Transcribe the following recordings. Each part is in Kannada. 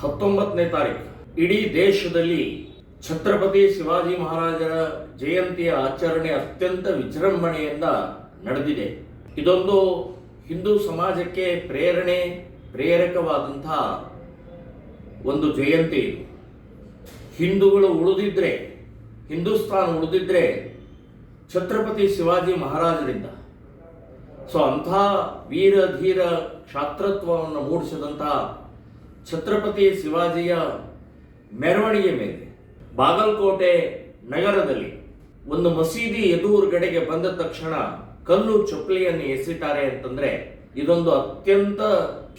19ನೇ ತಾರೀಕು ಇಡೀ ದೇಶದಲ್ಲಿ ಛತ್ರಪತಿ ಶಿವಾಜಿ ಮಹಾರಾಜರ ಜಯಂತಿಯ ಆಚರಣೆ ಅತ್ಯಂತ ವಿಜೃಂಭಣೆಯಿಂದ ನಡೆದಿದೆ. ಇದೊಂದು ಹಿಂದೂ ಸಮಾಜಕ್ಕೆ ಪ್ರೇರಕವಾದಂತಹ ಒಂದು ಜಯಂತಿ. ಹಿಂದೂಗಳು ಉಳಿದಿದ್ರೆ, ಹಿಂದೂಸ್ತಾನ ಉಳಿದಿದ್ರೆ ಛತ್ರಪತಿ ಶಿವಾಜಿ ಮಹಾರಾಜರಿಂದ. ಅಂಥ ವೀರ ಧೀರ ಕ್ಷಾತ್ರತ್ವವನ್ನು ಮೂಡಿಸಿದಂತಹ ಛತ್ರಪತಿ ಶಿವಾಜಿಯ ಮೆರವಣಿಗೆ ಮೇಲೆ ಬಾಗಲಕೋಟೆ ನಗರದಲ್ಲಿ ಒಂದು ಮಸೀದಿ ಎದುರುಗಡೆಗೆ ಬಂದ ತಕ್ಷಣ ಕಲ್ಲು ಚಪ್ಪಲಿಯನ್ನು ಎಸೆತಾರೆ ಅಂತಂದ್ರೆ ಇದೊಂದು ಅತ್ಯಂತ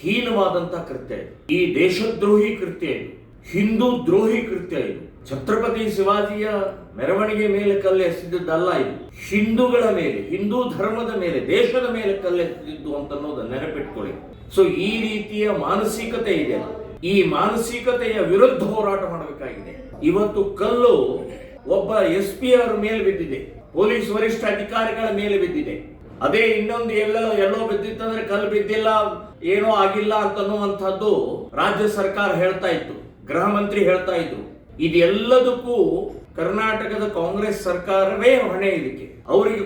ಹೀನವಾದಂತಹ ಕೃತ್ಯ. ಈ ದೇಶದ್ರೋಹಿ ಕೃತ್ಯ, ಇದು ಹಿಂದೂ ದ್ರೋಹಿ ಕೃತ್ಯ. ಇದು ಛತ್ರಪತಿ ಶಿವಾಜಿಯ ಮೆರವಣಿಗೆ ಮೇಲೆ ಕಲ್ಲು ಎಸೆದಿದ್ದಲ್ಲ, ಇದು ಹಿಂದೂಗಳ ಮೇಲೆ, ಹಿಂದೂ ಧರ್ಮದ ಮೇಲೆ, ದೇಶದ ಮೇಲೆ ಕಲ್ಲೆಸೆದಿದ್ದು ಅಂತ ಅನ್ನೋದನ್ನ ನೆನಪಿಟ್ಕೊಳ್ಳಿ. ಈ ರೀತಿಯ ಮಾನಸಿಕತೆ ಇದೆ. ಈ ಮಾನಸಿಕತೆಯ ವಿರುದ್ಧ ಹೋರಾಟ ಮಾಡಬೇಕಾಗಿದೆ. ಇವತ್ತು ಕಲ್ಲು ಒಬ್ಬ SP ಅವರ ಮೇಲೆ ಬಿದ್ದಿದೆ, ಪೊಲೀಸ್ ವರಿಷ್ಠ ಅಧಿಕಾರಿಗಳ ಮೇಲೆ ಬಿದ್ದಿದೆ. ಅದೇ ಇನ್ನೊಂದು ಎಲ್ಲೋ ಬಿದ್ದಿತ್ತಂದ್ರೆ ಕಲ್ಲು ಬಿದ್ದಿಲ್ಲ, ಏನೋ ಆಗಿಲ್ಲ ಅಂತನ್ನುವಂಥದ್ದು ರಾಜ್ಯ ಸರ್ಕಾರ ಹೇಳ್ತಾ ಇತ್ತು, ಗೃಹ ಮಂತ್ರಿ ಹೇಳ್ತಾ ಇದ್ರು. ಇದೆಲ್ಲದಕ್ಕೂ ಕರ್ನಾಟಕದ ಕಾಂಗ್ರೆಸ್ ಸರ್ಕಾರವೇ ಹೊಣೆ. ಇದಕ್ಕೆ ಅವರಿಗೆ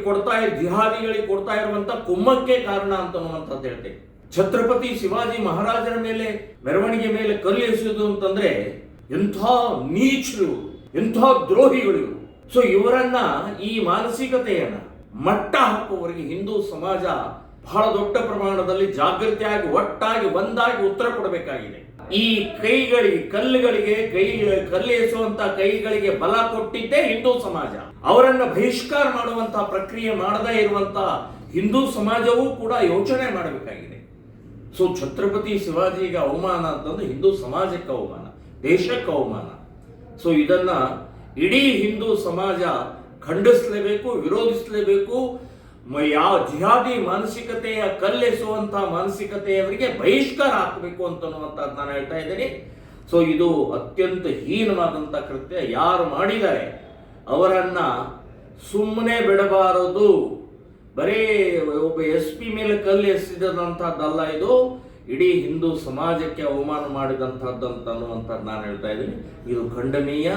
ಜಿಹಾದಿಗಳಿಗೆ ಕೊಡ್ತಾ ಇರುವಂತ ಕುಮ್ಮಕ್ಕೆ ಕಾರಣ ಅಂತನ್ನುವಂಥದ್ದು ಹೇಳ್ತೇವೆ. ಛತ್ರಪತಿ ಶಿವಾಜಿ ಮಹಾರಾಜರ ಮೇಲೆ ಮೆರವಣಿಗೆ ಮೇಲೆ ಕಲ್ಲು ಎಸೆಯುವುದು ಅಂತಂದ್ರೆ ಎಂಥ ನೀಚರು, ಎಂಥ ದ್ರೋಹಿಗಳು. ಇವರನ್ನ, ಈ ಮಾನಸಿಕತೆಯನ್ನ ಮಟ್ಟ ಹಾಕುವವರಿಗೆ ಹಿಂದೂ ಸಮಾಜ ಬಹಳ ದೊಡ್ಡ ಪ್ರಮಾಣದಲ್ಲಿ ಜಾಗೃತಿಯಾಗಿ, ಒಟ್ಟಾಗಿ, ಒಂದಾಗಿ ಉತ್ತರ ಕೊಡಬೇಕಾಗಿದೆ. ಈ ಕೈಗಳಿಗೆ ಕಲ್ಲು ಎಸೆಯುವಂತ ಕೈಗಳಿಗೆ ಬಲ ಕೊಟ್ಟಿದ್ದೇ ಹಿಂದೂ ಸಮಾಜ. ಅವರನ್ನ ಬಹಿಷ್ಕಾರ ಮಾಡುವಂತಹ ಪ್ರಕ್ರಿಯೆ ಮಾಡದೇ ಇರುವಂತಹ ಹಿಂದೂ ಸಮಾಜವೂ ಕೂಡ ಯೋಚನೆ ಮಾಡಬೇಕಾಗಿದೆ. ಛತ್ರಪತಿ ಶಿವಾಜಿಗೆ ಅವಮಾನ ಅಂತಂದ್ರೆ ಹಿಂದೂ ಸಮಾಜಕ್ಕೆ ಅವಮಾನ, ದೇಶಕ್ಕೆ ಅವಮಾನ. ಇದನ್ನ ಇಡೀ ಹಿಂದೂ ಸಮಾಜ ಖಂಡಿಸಲೇಬೇಕು, ವಿರೋಧಿಸಲೇಬೇಕು. ಯಾವ ಜಿಹಾದಿ ಮಾನಸಿಕತೆಯ ಕಲ್ಲೆಸುವಂತಹ ಮಾನಸಿಕತೆಯವರಿಗೆ ಬಹಿಷ್ಕಾರ ಹಾಕಬೇಕು ಅಂತನ್ನುವಂಥದ್ದು ನಾನು ಹೇಳ್ತಾ ಇದ್ದೀನಿ. ಇದು ಅತ್ಯಂತ ಹೀನವಾದಂಥ ಕೃತ್ಯ. ಯಾರು ಮಾಡಿದ್ದಾರೆ ಅವರನ್ನ ಸುಮ್ಮನೆ ಬಿಡಬಾರದು. ಬರೀ ಒಬ್ಬ SP ಮೇಲೆ ಕಲ್ಲು ಎಸೆದಂತಹದ್ದಲ್ಲ, ಇದು ಇಡೀ ಹಿಂದೂ ಸಮಾಜಕ್ಕೆ ಅವಮಾನ ಮಾಡಿದಂತಹದ್ದು ಅಂತ ಅನ್ನುವಂಥದ್ದು ನಾನು ಹೇಳ್ತಾ ಇದ್ದೀನಿ. ಇದು ಖಂಡನೀಯ,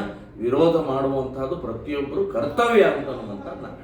ವಿರೋಧ ಮಾಡುವಂತಹದ್ದು ಪ್ರತಿಯೊಬ್ಬರು ಕರ್ತವ್ಯ ಅಂತ ಅನ್ನುವಂಥದ್ದು ನಾನು